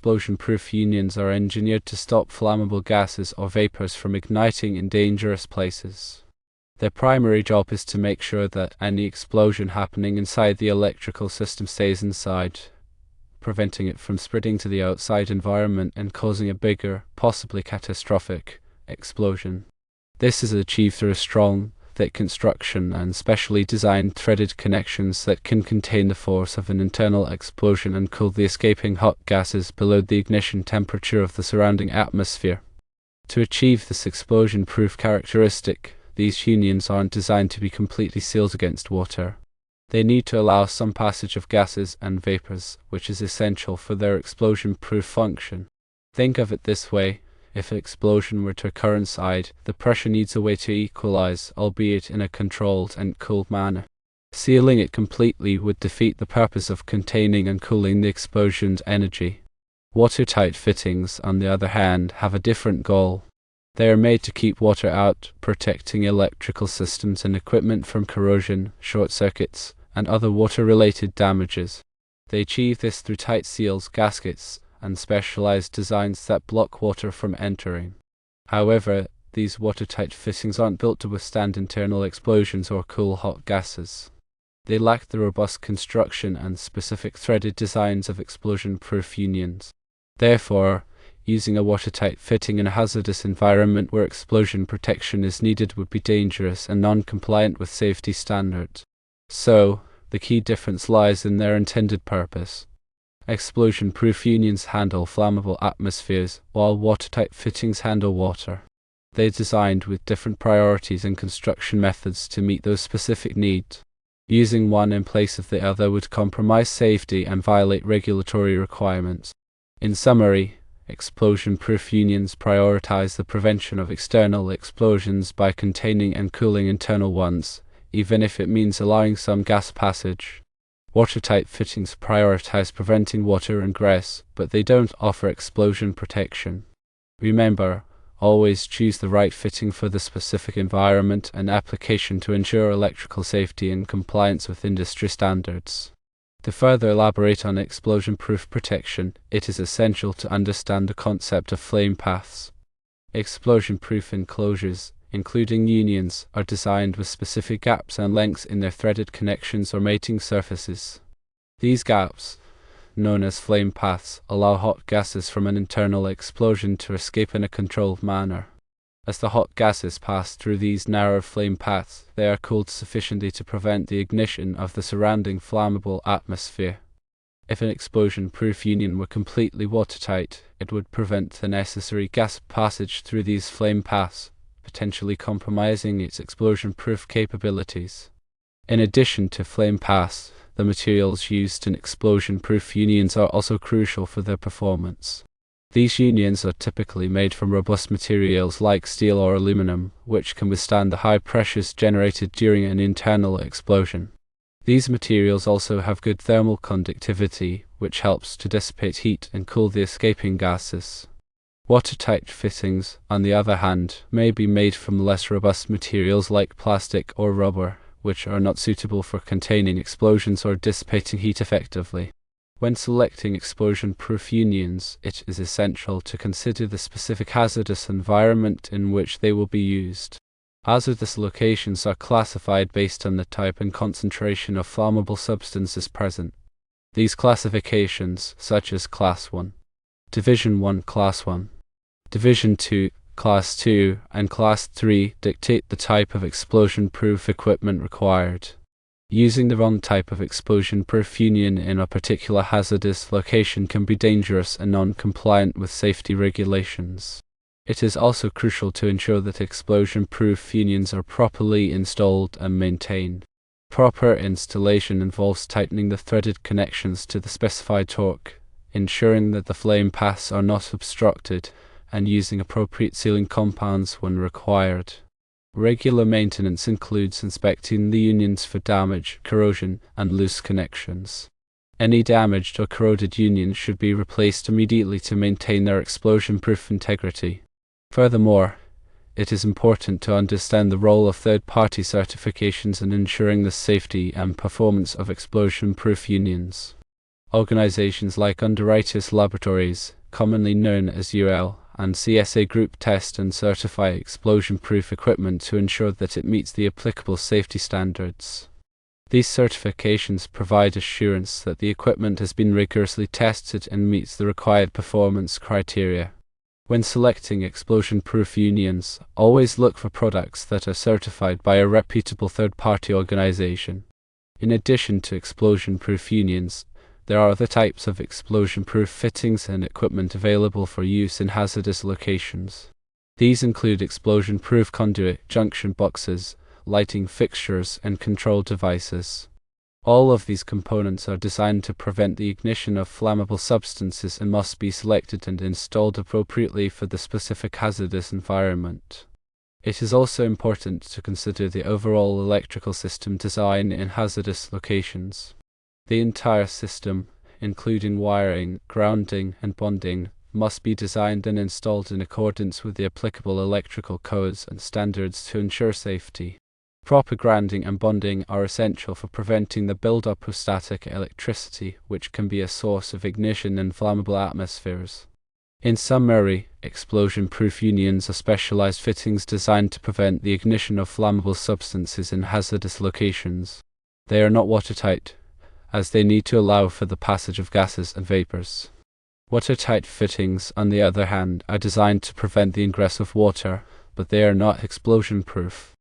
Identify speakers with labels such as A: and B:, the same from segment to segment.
A: explosion-proof unions are engineered to stop flammable gases or vapors from igniting in dangerous places. Their primary job is to make sure that any explosion happening inside the electrical system stays inside, preventing it from spreading to the outside environment and causing a bigger, possibly catastrophic, explosion. This is achieved through a strong, thick construction and specially designed threaded connections that can contain the force of an internal explosion and cool the escaping hot gases below the ignition temperature of the surrounding atmosphere. To achieve this explosion-proof characteristic, these unions aren't designed to be completely sealed against water. They need to allow some passage of gases and vapors, which is essential for their explosion-proof function. Think of it this way: if an explosion were to occur inside, the pressure needs a way to equalize, albeit in a controlled and cooled manner. Sealing it completely would defeat the purpose of containing and cooling the explosion's energy. Watertight fittings, on the other hand, have a different goal. They are made to keep water out, protecting electrical systems and equipment from corrosion, short circuits, and other water-related damages. They achieve this through tight seals, gaskets, and specialized designs that block water from entering. However, these watertight fittings aren't built to withstand internal explosions or cool hot gases. They lack the robust construction and specific threaded designs of explosion-proof unions. Therefore, using a watertight fitting in a hazardous environment where explosion protection is needed would be dangerous and non-compliant with safety standards. So, the key difference lies in their intended purpose. Explosion-proof unions handle flammable atmospheres, while watertight fittings handle water. They're designed with different priorities and construction methods to meet those specific needs. Using one in place of the other would compromise safety and violate regulatory requirements. In summary, explosion-proof unions prioritize the prevention of external explosions by containing and cooling internal ones, even if it means allowing some gas passage. Watertight fittings prioritize preventing water ingress, but they don't offer explosion protection. Remember, always choose the right fitting for the specific environment and application to ensure electrical safety and compliance with industry standards. To further elaborate on explosion-proof protection, it is essential to understand the concept of flame paths. Explosion-proof enclosures, including unions, are designed with specific gaps and lengths in their threaded connections or mating surfaces. These gaps, known as flame paths, allow hot gases from an internal explosion to escape in a controlled manner. As the hot gases pass through these narrow flame paths, they are cooled sufficiently to prevent the ignition of the surrounding flammable atmosphere. If an explosion-proof union were completely watertight, it would prevent the necessary gas passage through these flame paths, potentially compromising its explosion-proof capabilities. In addition to flame paths, the materials used in explosion-proof unions are also crucial for their performance. These unions are typically made from robust materials like steel or aluminum, which can withstand the high pressures generated during an internal explosion. These materials also have good thermal conductivity, which helps to dissipate heat and cool the escaping gases. Watertight fittings, on the other hand, may be made from less robust materials like plastic or rubber, which are not suitable for containing explosions or dissipating heat effectively. When selecting explosion-proof unions, it is essential to consider the specific hazardous environment in which they will be used. Hazardous locations are classified based on the type and concentration of flammable substances present. These classifications, such as Class 1, Division 1 Class 1, Division 2 Class 2, and Class 3, dictate the type of explosion-proof equipment required. Using the wrong type of explosion-proof union in a particular hazardous location can be dangerous and non-compliant with safety regulations. It is also crucial to ensure that explosion-proof unions are properly installed and maintained. Proper installation involves tightening the threaded connections to the specified torque, ensuring that the flame paths are not obstructed, and using appropriate sealing compounds when required. Regular maintenance includes inspecting the unions for damage, corrosion, and loose connections. Any damaged or corroded unions should be replaced immediately to maintain their explosion-proof integrity. Furthermore, it is important to understand the role of third-party certifications in ensuring the safety and performance of explosion-proof unions. Organizations like Underwriters Laboratories, commonly known as UL, and CSA Group test and certify explosion-proof equipment to ensure that it meets the applicable safety standards. These certifications provide assurance that the equipment has been rigorously tested and meets the required performance criteria. When selecting explosion-proof unions, always look for products that are certified by a reputable third-party organization. In addition to explosion-proof unions, there are other types of explosion-proof fittings and equipment available for use in hazardous locations. These include explosion-proof conduit, junction boxes, lighting fixtures, and control devices. All of these components are designed to prevent the ignition of flammable substances and must be selected and installed appropriately for the specific hazardous environment. It is also important to consider the overall electrical system design in hazardous locations. The entire system, including wiring, grounding, and bonding, must be designed and installed in accordance with the applicable electrical codes and standards to ensure safety. Proper grounding and bonding are essential for preventing the buildup of static electricity, which can be a source of ignition in flammable atmospheres. In summary, explosion-proof unions are specialized fittings designed to prevent the ignition of flammable substances in hazardous locations. They are not watertight, as they need to allow for the passage of gases and vapors. Watertight fittings, on the other hand, are designed to prevent the ingress of water, but they are not explosion-proof.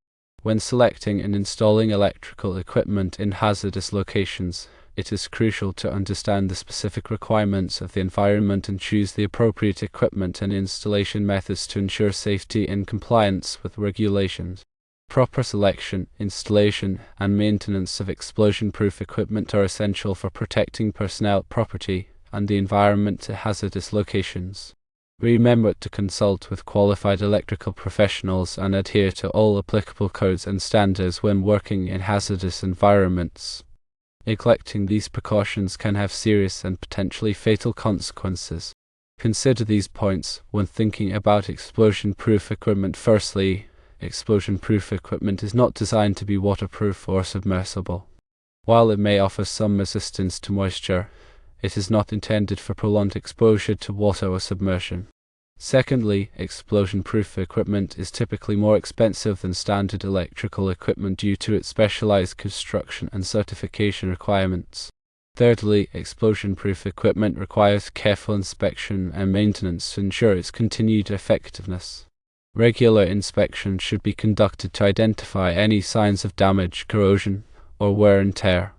A: When selecting and installing electrical equipment in hazardous locations, it is crucial to understand the specific requirements of the environment and choose the appropriate equipment and installation methods to ensure safety and compliance with regulations. Proper selection, installation, and maintenance of explosion-proof equipment are essential for protecting personnel, property, and the environment at hazardous locations. Remember to consult with qualified electrical professionals and adhere to all applicable codes and standards when working in hazardous environments. Neglecting these precautions can have serious and potentially fatal consequences. Consider these points when thinking about explosion-proof equipment. Firstly, explosion-proof equipment is not designed to be waterproof or submersible. While it may offer some resistance to moisture, it is not intended for prolonged exposure to water or submersion. Secondly, explosion-proof equipment is typically more expensive than standard electrical equipment due to its specialized construction and certification requirements. Thirdly, explosion-proof equipment requires careful inspection and maintenance to ensure its continued effectiveness. Regular inspection should be conducted to identify any signs of damage, corrosion, or wear and tear.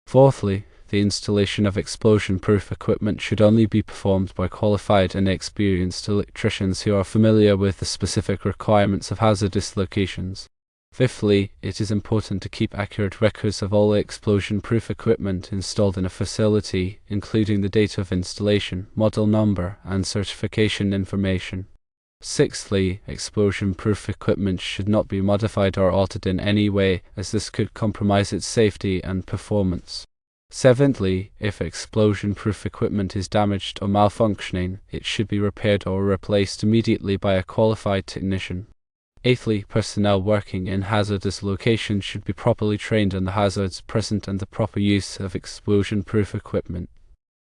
A: Fourthly, the installation of explosion-proof equipment should only be performed by qualified and experienced electricians who are familiar with the specific requirements of hazardous locations. Fifthly, it is important to keep accurate records of all explosion-proof equipment installed in a facility, including the date of installation, model number, and certification information. Sixthly, explosion-proof equipment should not be modified or altered in any way, as this could compromise its safety and performance. Seventhly, if explosion-proof equipment is damaged or malfunctioning, it should be repaired or replaced immediately by a qualified technician. Eighthly, personnel working in hazardous locations should be properly trained on the hazards present and the proper use of explosion-proof equipment.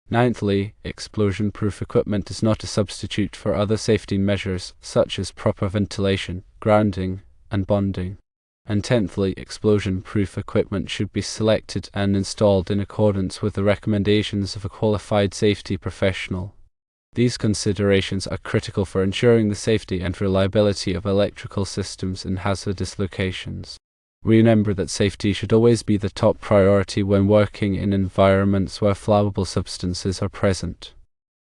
A: Ninthly, explosion-proof equipment is not a substitute for other safety measures, such as proper ventilation, grounding, and bonding. And tenthly, explosion-proof equipment should be selected and installed in accordance with the recommendations of a qualified safety professional. These considerations are critical for ensuring the safety and reliability of electrical systems in hazardous locations. Remember that safety should always be the top priority when working in environments where flammable substances are present.